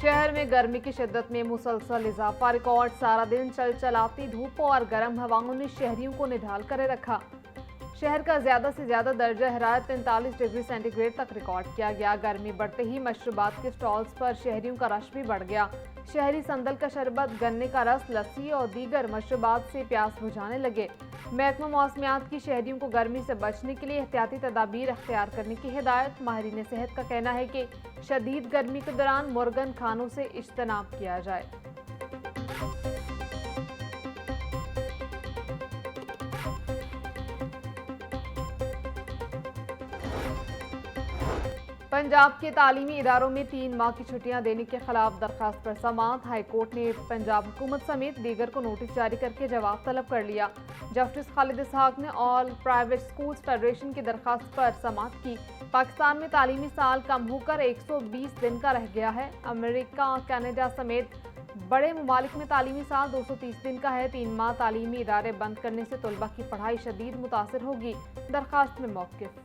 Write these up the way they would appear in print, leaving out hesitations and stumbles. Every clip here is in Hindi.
शहर में गर्मी की शिद्दत में मुसलसल इजाफा, रिकॉर्ड सारा दिन चलचलाती धूप और गर्म हवाओं ने शहरियों को निढाल कर रखा। शहर का ज्यादा से ज्यादा दर्जा हरारत 43 डिग्री सेंटीग्रेड तक रिकॉर्ड किया गया। गर्मी बढ़ते ही मशरूबात के स्टॉल्स पर शहरियों का रश भी बढ़ गया। शहरी संदल का शरबत, गन्ने का रस, लस्सी और दीगर मशरूबात से प्यास बुझाने लगे। महकमा मौसमियात की शहरियों को गर्मी से बचने के लिए एहतियाती तदाबीर अख्तियार करने की हिदायत। माहिरीन सेहत का कहना है कि शदीद गर्मी के दौरान मुर्गन खानों से इज्तनाब किया जाए। पंजाब के तालीमी इदारों में 3 माह की छुट्टियां देने के खिलाफ दरखास्त पर समाअत। हाईकोर्ट ने पंजाब हुकूमत समेत दीगर को नोटिस जारी करके जवाब तलब कर लिया। जस्टिस खालिद इसहाक ने ऑल प्राइवेट स्कूल्स फेडरेशन की दरखास्त पर समाअत की। पाकिस्तान में तालीमी साल कम होकर 120 दिन का रह गया है। अमेरिका, कनाडा समेत बड़े ममालिक में तालीमी साल 230 दिन का है। 3 माह तालीमी इदारे बंद करने से तलबा की पढ़ाई शदीद मुतासर होगी। दरखास्त में मौक़िफ़।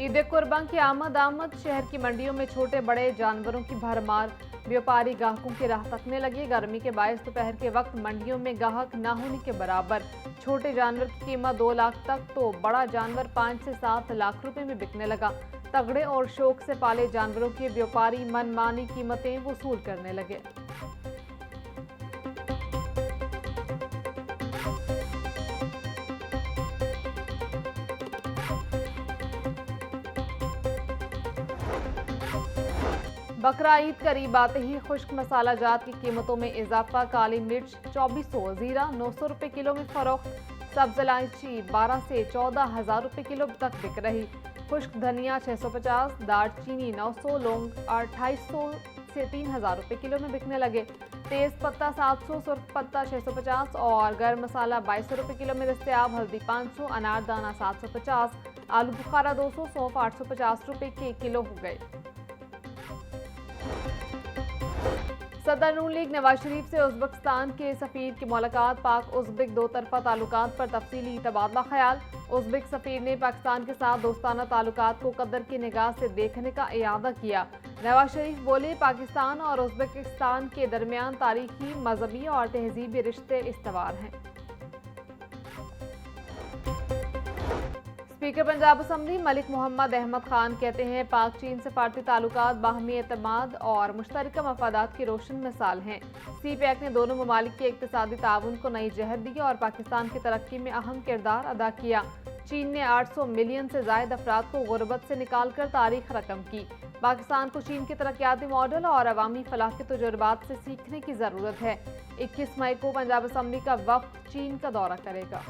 ईद कुर्बान की आमद शहर की मंडियों में छोटे बड़े जानवरों की भरमार। व्यापारी ग्राहकों की राह तकने लगे। गर्मी के बायस दोपहर के वक्त मंडियों में ग्राहक न होने के बराबर। छोटे जानवर की कीमत 2 लाख तक तो बड़ा जानवर 5 से 7 लाख रुपए में बिकने लगा। तगड़े और शौक से पाले जानवरों के व्यापारी मनमानी कीमतें वसूल करने लगे। बकरा ईद करीब आते ही खुश्क मसाला जात की कीमतों में इजाफा। काली मिर्च 2400, जीरा 900 रुपये किलो में फरोख्त। सब्ज इलायची 12 से 14,000 रुपये किलो तक बिक रही। खुश्क धनिया 650, दालचीनी 900, लौंग 2800 से 3,000 रुपये किलो में बिकने लगे। तेज पत्ता 700, सुर्ख पत्ता 650 और गर्म मसाला 2200 रुपये किलो में दस्तयाब। हल्दी 500, अनारदाना 750, आलू बुखारा 200, सौंफ 850 रुपये के किलो हो गए। सदर नून लीग नवाज शरीफ से उज़्बेकिस्तान के सफीर की मुलाकात। पाक उज़्बेक दो तरफा ताल्लुकात पर तफसीली तबादला ख्याल। उज़्बेक सफीर ने पाकिस्तान के साथ दोस्ताना ताल्लुकात को कदर की निगाह से देखने का इरादा किया। नवाज शरीफ बोले, पाकिस्तान और उज़्बेकिस्तान के दरमियान तारीखी, मजहबी और तहजीबी रिश्ते इस्तवार हैं। स्पीकर पंजाब असम्बली मलिक मोहम्मद अहमद खान कहते हैं, पाक चीन सफारती ताल्लुकात बाहमी एतमाद और मुश्तरका मफादात की रोशन मिसाल हैं। CPEC ने दोनों ममालिक के इक़्तिसादी ताउन को नई जहत दी और पाकिस्तान की तरक्की में अहम किरदार अदा किया। चीन ने 800 मिलियन से ज़ायद अफराद को गुर्बत से निकाल कर तारीख रकम की। पाकिस्तान को चीन के तरक्याती मॉडल और अवामी फलाह के तजुर्बात से सीखने की ज़रूरत है। 21 मई को पंजाब असम्बली का वफ़द चीन का दौरा करेगा।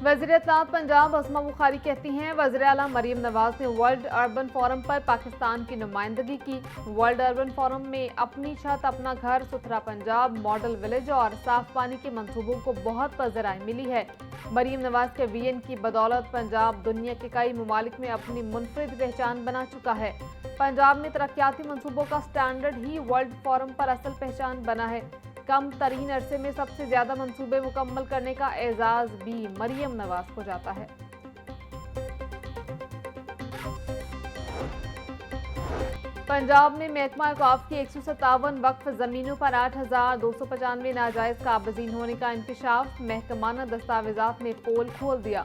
वज़ीर-ए-इत्तलात पंजाब अस्मा बुखारी कहती हैं, वज़ीर आला मरीम नवाज ने वर्ल्ड अर्बन फोरम पर पाकिस्तान की नुमाइंदगी की। वर्ल्ड अर्बन फोरम में अपनी छत अपना घर, सुथरा पंजाब, मॉडल विलेज और साफ पानी के मंसूबों को बहुत पज़राई मिली है। मरीम नवाज के VN की बदौलत पंजाब दुनिया के कई ममालिक में अपनी मुनफरिद पहचान बना चुका है। पंजाब में तरक्याती मंसूबों का स्टैंडर्ड ही वर्ल्ड फोरम पर असल पहचान बना है। कम तरीन अरसे में सबसे ज्यादा मंसूबे मुकम्मल करने का एजाज भी मरियम नवाज को जाता है। पंजाब में महकमा औकाफ की 157 वक्फ जमीनों पर 8,295 नाजायज काबजीन होने का इंकशाफ। महकमाना दस्तावेजात ने पोल खोल दिया।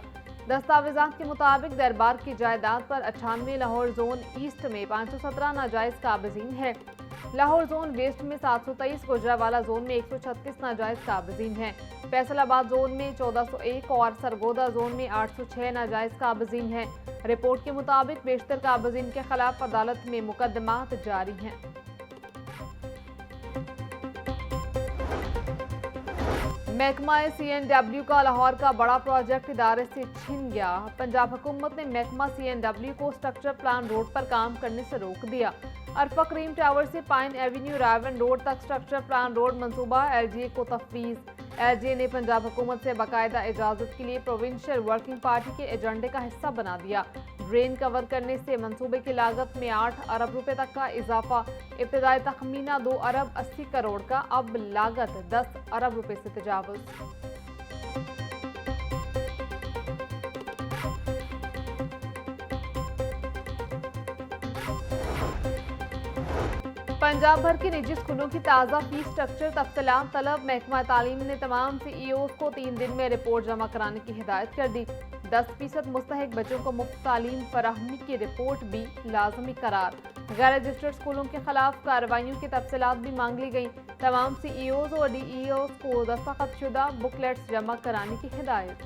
दस्तावेजात के मुताबिक दरबार की जायदाद पर 98, लाहौर जोन ईस्ट में 517 नाजायज काबजीन है। लाहौर जोन वेस्ट में 723, गुजरावाला जोन में 136 नाजायज काबजीन हैं। फैसलाबाद जोन में 1401 और सरगोदा जोन में 806 नाजायज काबजीन हैं। रिपोर्ट के मुताबिक बेशतर काबजीन के खिलाफ अदालत में मुकदमात जारी हैं। महकमा CNW का लाहौर का बड़ा प्रोजेक्ट इदारे से छिन गया। पंजाब हुकूमत ने महकमा CNW को स्ट्रक्चर प्लान रोड पर काम करने से रोक दिया। अरफा क्रीम टावर से पाइन एवेन्यू रावन रोड तक स्ट्रक्चर प्लान रोड मंसूबा LGA को तफवीज़। LGA ने पंजाब हुकूमत से बाकायदा इजाज़त के लिए प्रोविंशियल वर्किंग पार्टी के एजेंडे का हिस्सा बना दिया। ड्रेन कवर करने से मंसूबे की लागत में 8 अरब रुपए तक का इजाफा। इब्तदाई तखमीना 2 अरब 80 करोड़ का, अब लागत 10 अरब रुपए से तजावुज। पंजाब भर के निजी स्कूलों की ताज़ा फीस स्ट्रक्चर तफसीलात तलब। महकमा तालीम ने तमाम CEOs को 3 दिन में रिपोर्ट जमा कराने की हिदायत कर दी। 10% मुस्तहिक बच्चों को मुफ्त तालीम फराहमी की रिपोर्ट भी लाजमी करार। गैर रजिस्टर्ड स्कूलों के खिलाफ कार्रवाइयों की तफसीलात भी मांग ली गई। तमाम CEOs और DEOs को दस्तखतशुदा बुकलेट्स जमा कराने की हिदायत।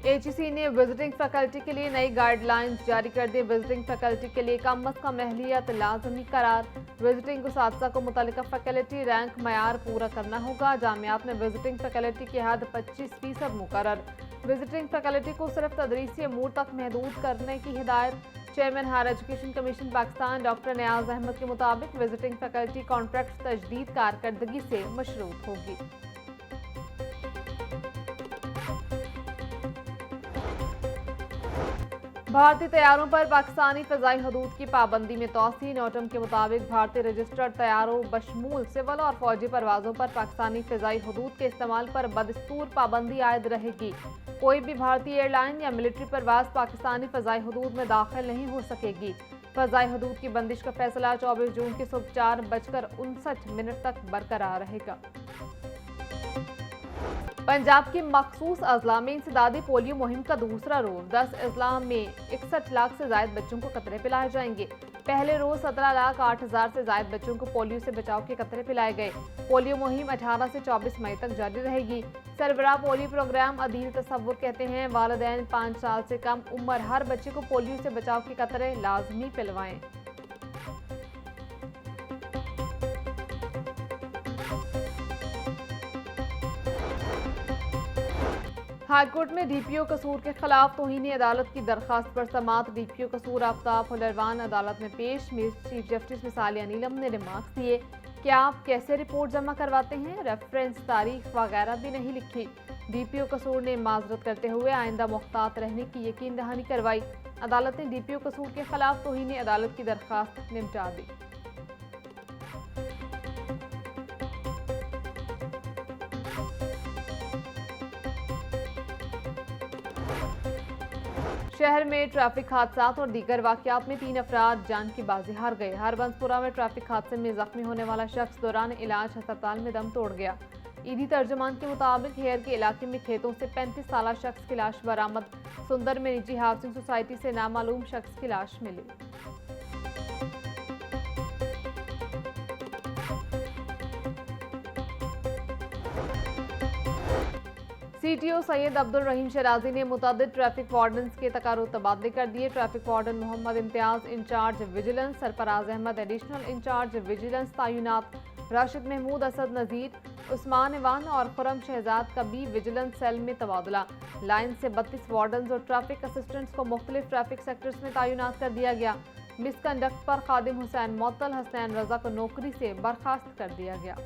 HEC ने विजिटिंग फैकल्टी के लिए नई गाइडलाइंस जारी कर दी। विजिटिंग फैकल्टी के लिए कम अज कम अहलियत लाजमी करार। विजिटिंग उसातिज़ा को मुतल्लिका फैकल्टी रैंक मयार पूरा करना होगा। जामियात में विजिटिंग फैकल्टी की हद 25% मुकर्रर। विजिटिंग फैकल्टी को सिर्फ तदरीसी अमूर तक महदूद करने की हिदायत। Chairman higher education commission Pakistan doctor Niaz Ahmed के मुताबिक विजिटिंग फैकल्टी कॉन्ट्रैक्ट तजदीद कारकर्दगी से मशरूत होगी। भारतीय तैयारों पर पाकिस्तानी फ़ज़ाई हदूद की पाबंदी में तौसी। नोटम के मुताबिक भारतीय रजिस्टर्ड तैयारों बशमूल सिविल और फौजी परवाज़ों पर पाकिस्तानी फ़ज़ाई हदूद के इस्तेमाल पर बदस्तूर पाबंदी आयद रहेगी। कोई भी भारतीय एयरलाइन या मिलिट्री परवाज़ पाकिस्तानी फ़ज़ाई हदूद में दाखिल नहीं हो सकेगी। फ़ज़ाई हदूद की बंदिश का फैसला 24 जून की सुबह 4:59 तक बरकरार रहेगा। पंजाब के मखसूस अजला में इंसदादी पोलियो मुहिम का दूसरा रोज। 10 अजला में 61 लाख से ज्यादा बच्चों को कतरे पिलाए जाएंगे। पहले रोज 17,08,000 से ज्यादा बच्चों को पोलियो से बचाव के कतरे पिलाए गए। पोलियो मुहिम 18 से 24 मई तक जारी रहेगी। सरबराह पोलियो प्रोग्राम अदील तसव्वुर कहते हैं, वालिदैन 5 साल से कम उम्र हर बच्चे को पोलियो से बचाव के कतरे लाजमी पिलवाएं। हाईकोर्ट में DPO कसूर के खिलाफ तौहीन अदालत की दरखास्त पर समात। DPO कसूर आफ्ताब हुलरवान अदालत में पेश। चीफ जस्टिस मिसालिया नीलम ने रिमार्क्स दिए कि आप कैसे रिपोर्ट जमा करवाते हैं, रेफरेंस तारीख वगैरह भी नहीं लिखी। DPO कसूर ने माजरत करते हुए आइंदा मुख्तात रहने की यकीन दहानी करवाई। अदालत ने DPO कसूर के खिलाफ तौहीन अदालत की दरखास्त निपटा दी। शहर में ट्रैफिक हादसात और दीगर वाकयात में 3 अफराद जान की बाजी हार गए। हरबंसपुरा में ट्रैफिक हादसे में जख्मी होने वाला शख्स दौरान इलाज अस्पताल में दम तोड़ गया। ईदी तर्जमान के मुताबिक हेयर के इलाके में खेतों से 35 साला शख्स की लाश बरामद। सुंदर में निजी हाउसिंग सोसाइटी से नामालूम शख्स की लाश मिली। CTO सैयद अब्दुल रहीम शराजी ने मुतअद्दिद ट्रैफिक वार्डन्स के तकारुर तबादले कर दिए। Traffic warden Mohammad Imtiaz incharge vigilance, Sarfaraz Ahmed additional incharge vigilance तायुनात। राशिद महमूद असद नज़ीर, उस्मान इवान और खुरम शहजाद का भी विजिलेंस सेल में तबादला। लाइन से 32 वार्डन्स और ट्रैफिक असिस्टेंट्स को मुख्तलिफ ट्रैफिक सेक्टर्स में तायुनात कर दिया गया। मिसकंडक्ट पर खादिम हुसैन मोतल हसनैन रजा को नौकरी से बर्खास्त कर दिया गया।